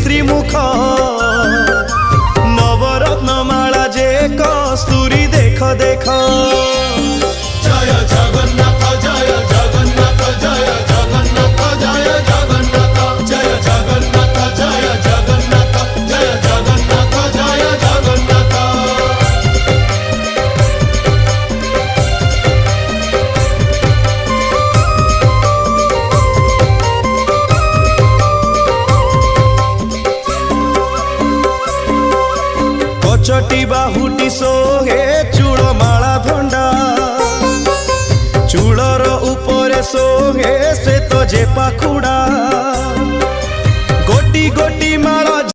श्री मुख नवरत्नमाला जे कस्तूरी देख देख। जय जगन्नाथ जय जगन्नाथ जय जगन्नाथ जय जगन्नाथ जय जगन्नाथ जय जगन्नाथ जय जगन्नाथ जय जगन्नाथ। कचटी बाहुटी सोहे चूड़माला धंडा चूड़र उपरे सोहे श्वेत जे पाखुड़ा।